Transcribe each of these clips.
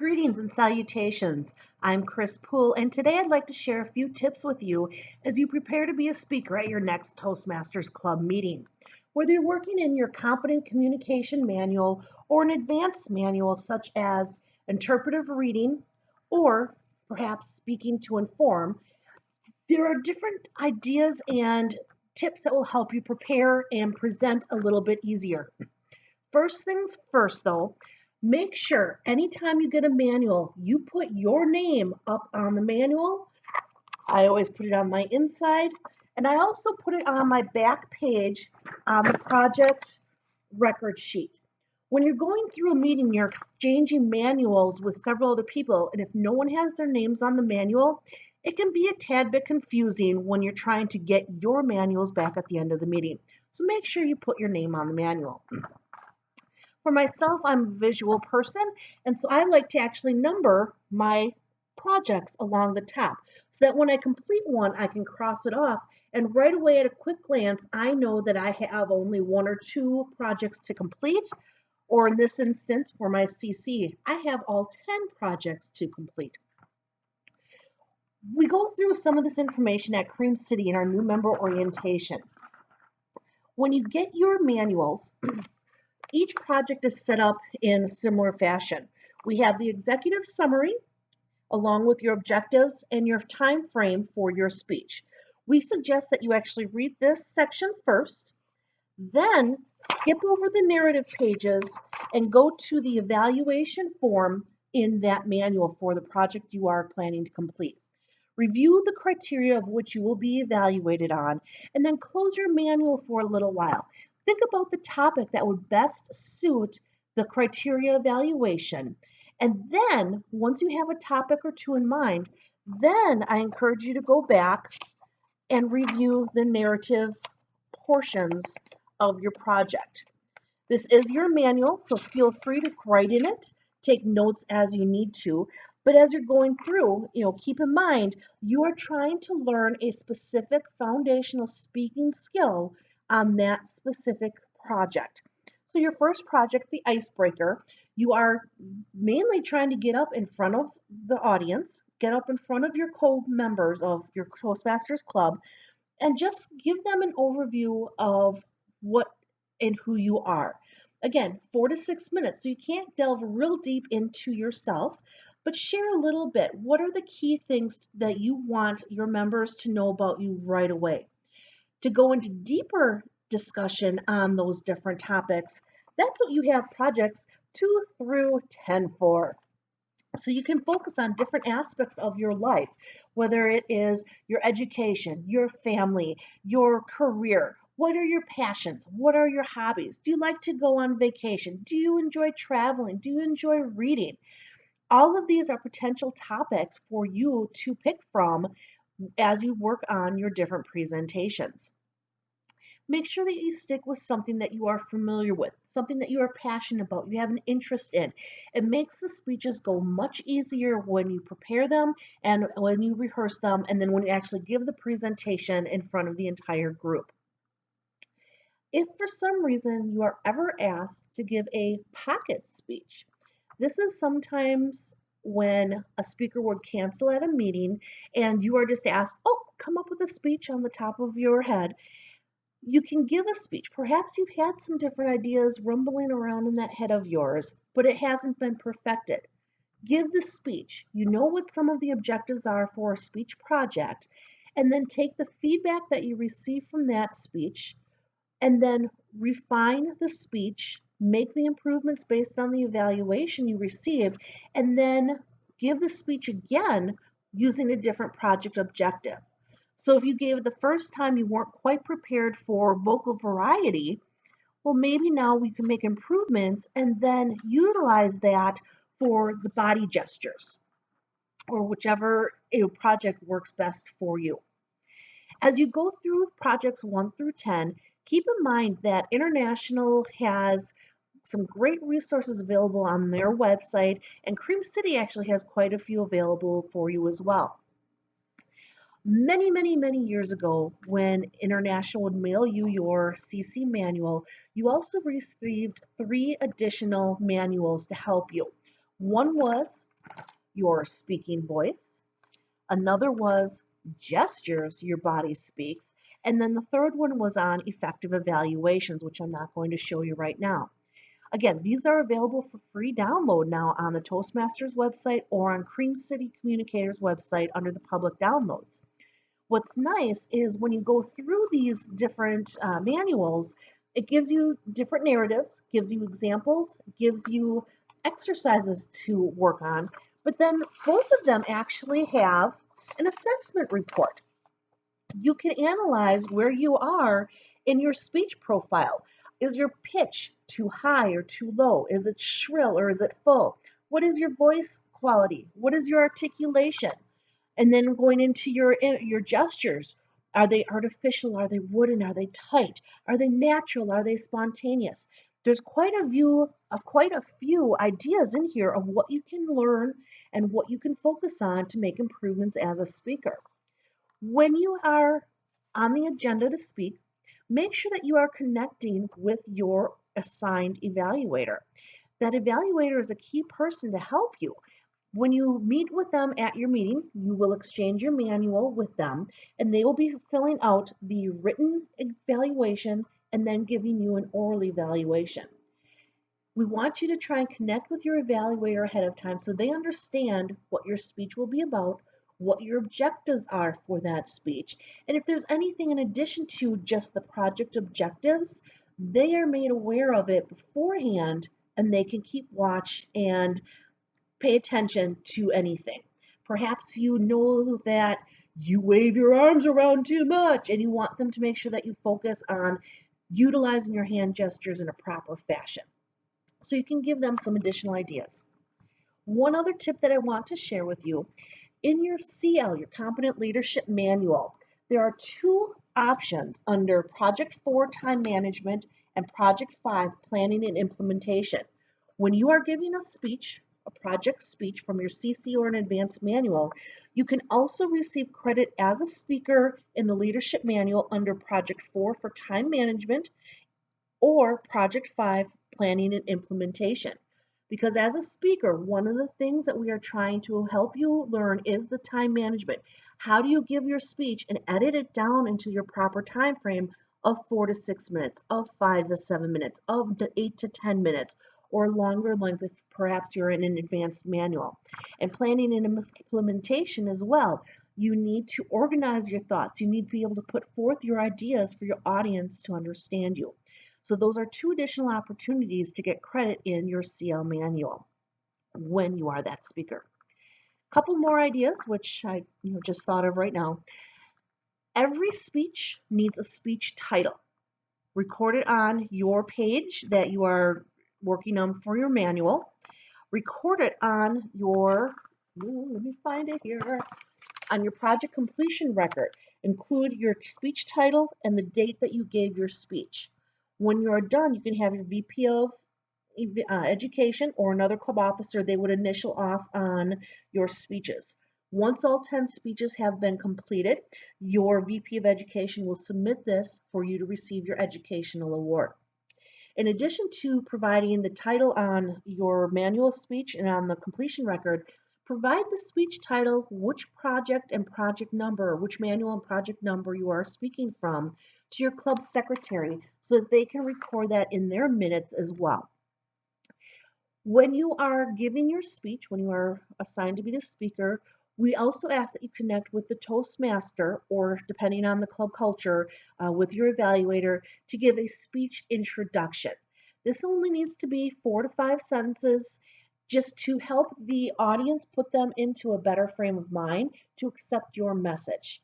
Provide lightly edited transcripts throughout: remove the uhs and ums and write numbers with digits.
Greetings and salutations. I'm Kris Pool, and today I'd like to share a few tips with you as you prepare to be a speaker at your next Toastmasters Club meeting. Whether you're working in your competent communication manual or an advanced manual such as interpretive reading or perhaps speaking to inform, there are different ideas and tips that will help you prepare and present a little bit easier. First things first, though, make sure anytime you get a manual, you put your name up on the manual. I always put it on my inside, and I also put it on my back page on the project record sheet. When you're going through a meeting, you're exchanging manuals with several other people, and if no one has their names on the manual, it can be a tad bit confusing when you're trying to get your manuals back at the end of the meeting. So make sure you put your name on the manual. For myself, I'm a visual person, and so I like to actually number my projects along the top so that when I complete one, I can cross it off. And right away at a quick glance, I know that I have only one or two projects to complete, or in this instance, for my CC, I have all 10 projects to complete. We go through some of this information at Cream City in our new member orientation. When you get your manuals, each project is set up in a similar fashion. We have the executive summary along with your objectives and your time frame for your speech. We suggest that you actually read this section first, then skip over the narrative pages and go to the evaluation form in that manual for the project you are planning to complete. Review the criteria of which you will be evaluated on, and then close your manual for a little while. Think about the topic that would best suit the criteria evaluation. And then, once you have a topic or two in mind, then I encourage you to go back and review the narrative portions of your project. This is your manual, so feel free to write in it, take notes as you need to. But as you're going through, keep in mind, you are trying to learn a specific foundational speaking skill on that specific project. So your first project, the icebreaker, you are mainly trying to get up in front of the audience, get up in front of your co-members of your Toastmasters Club, and just give them an overview of what and who you are. Again, 4 to 6 minutes, so you can't delve real deep into yourself, but share a little bit. What are the key things that you want your members to know about you right away? To go into deeper discussion on those different topics, that's what you have projects 2 through 10 for. So you can focus on different aspects of your life, whether it is your education, your family, your career. What are your passions? What are your hobbies? Do you like to go on vacation? Do you enjoy traveling? Do you enjoy reading? All of these are potential topics for you to pick from as you work on your different presentations. Make sure that you stick with something that you are familiar with, something that you are passionate about, you have an interest in. It makes the speeches go much easier when you prepare them and when you rehearse them, and then when you actually give the presentation in front of the entire group. If for some reason you are ever asked to give a pocket speech, this is sometimes when a speaker would cancel at a meeting and you are just asked, oh, come up with a speech on the top of your head. You can give a speech. Perhaps you've had some different ideas rumbling around in that head of yours, but it hasn't been perfected. Give the speech. You know what some of the objectives are for a speech project, and then take the feedback that you receive from that speech and then refine the speech, make the improvements based on the evaluation you received, and then give the speech again using a different project objective. So if you gave it the first time you weren't quite prepared for vocal variety, well, maybe now we can make improvements and then utilize that for the body gestures or whichever project works best for you. As you go through projects 1 through 10, keep in mind that International has some great resources available on their website, and Cream City actually has quite a few available for you as well. Many, many, many years ago, when International would mail you your CC manual, you also received 3 additional manuals to help you. One was your speaking voice. Another was gestures your body speaks. And then the third one was on effective evaluations, which I'm not going to show you right now. Again, these are available for free download now on the Toastmasters website or on Cream City Communicators website under the public downloads. What's nice is when you go through these different manuals, it gives you different narratives, gives you examples, gives you exercises to work on, but then both of them actually have an assessment report. You can analyze where you are in your speech profile. Is your pitch too high or too low? Is it shrill or is it full? What is your voice quality? What is your articulation? And then going into your gestures, are they artificial? Are they wooden? Are they tight? Are they natural? Are they spontaneous? There's quite a few ideas in here of what you can learn and what you can focus on to make improvements as a speaker. When you are on the agenda to speak, make sure that you are connecting with your assigned evaluator. That evaluator is a key person to help you. When you meet with them at your meeting, you will exchange your manual with them, and they will be filling out the written evaluation and then giving you an oral evaluation. We want you to try and connect with your evaluator ahead of time so they understand what your speech will be about, what your objectives are for that speech, and if there's anything in addition to just the project objectives, they are made aware of it beforehand and they can keep watch and pay attention to anything. Perhaps you know that you wave your arms around too much and you want them to make sure that you focus on utilizing your hand gestures in a proper fashion. So you can give them some additional ideas. One other tip that I want to share with you, in your CL, your Competent Leadership Manual, there are two options under Project 4 Time Management and Project 5 Planning and Implementation. When you are giving a speech, a project speech from your CC or an advanced manual, you can also receive credit as a speaker in the Leadership Manual under Project 4 for Time Management or Project 5 Planning and Implementation. Because as a speaker, one of the things that we are trying to help you learn is the time management. How do you give your speech and edit it down into your proper time frame of 4 to 6 minutes, of 5 to 7 minutes, of 8 to 10 minutes, or longer length if perhaps you're in an advanced manual. And planning and implementation as well. You need to organize your thoughts. You need to be able to put forth your ideas for your audience to understand you. So those are two additional opportunities to get credit in your CL manual when you are that speaker. A couple more ideas, which I just thought of right now. Every speech needs a speech title. Record it on your page that you are working on for your manual. Record it on your, let me find it here, on your project completion record. Include your speech title and the date that you gave your speech. When you're done, you can have your VP of education or another club officer, they would initial off on your speeches. Once all 10 speeches have been completed, your VP of education will submit this for you to receive your educational award. In addition to providing the title on your manual speech and on the completion record, provide the speech title, which project and project number, which manual and project number you are speaking from, to your club secretary so that they can record that in their minutes as well. When you are giving your speech, when you are assigned to be the speaker, we also ask that you connect with the Toastmaster, or depending on the club culture, with your evaluator to give a speech introduction. This only needs to be 4 to 5 sentences just to help the audience put them into a better frame of mind to accept your message.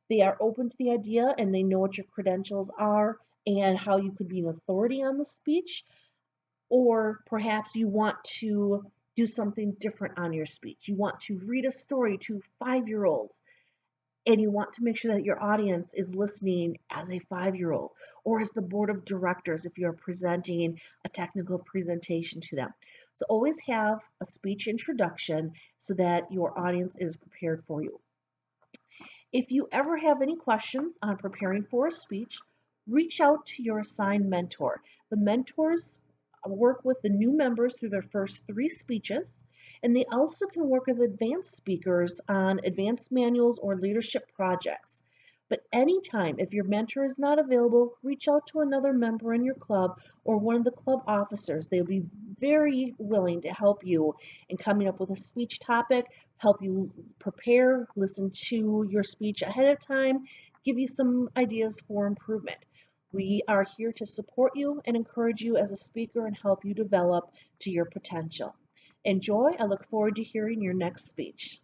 They are open to the idea and they know what your credentials are and how you could be an authority on the speech, or perhaps you want to do something different on your speech. You want to read a story to 5-year-olds and you want to make sure that your audience is listening as a 5-year-old or as the board of directors if you're presenting a technical presentation to them. So always have a speech introduction so that your audience is prepared for you. If you ever have any questions on preparing for a speech, reach out to your assigned mentor. The mentors work with the new members through their first 3 speeches, And they also can work with advanced speakers on advanced manuals or leadership projects. But anytime, if your mentor is not available, reach out to another member in your club or one of the club officers. They'll be very willing to help you in coming up with a speech topic, help you prepare, listen to your speech ahead of time, give you some ideas for improvement. We are here to support you and encourage you as a speaker and help you develop to your potential. Enjoy. I look forward to hearing your next speech.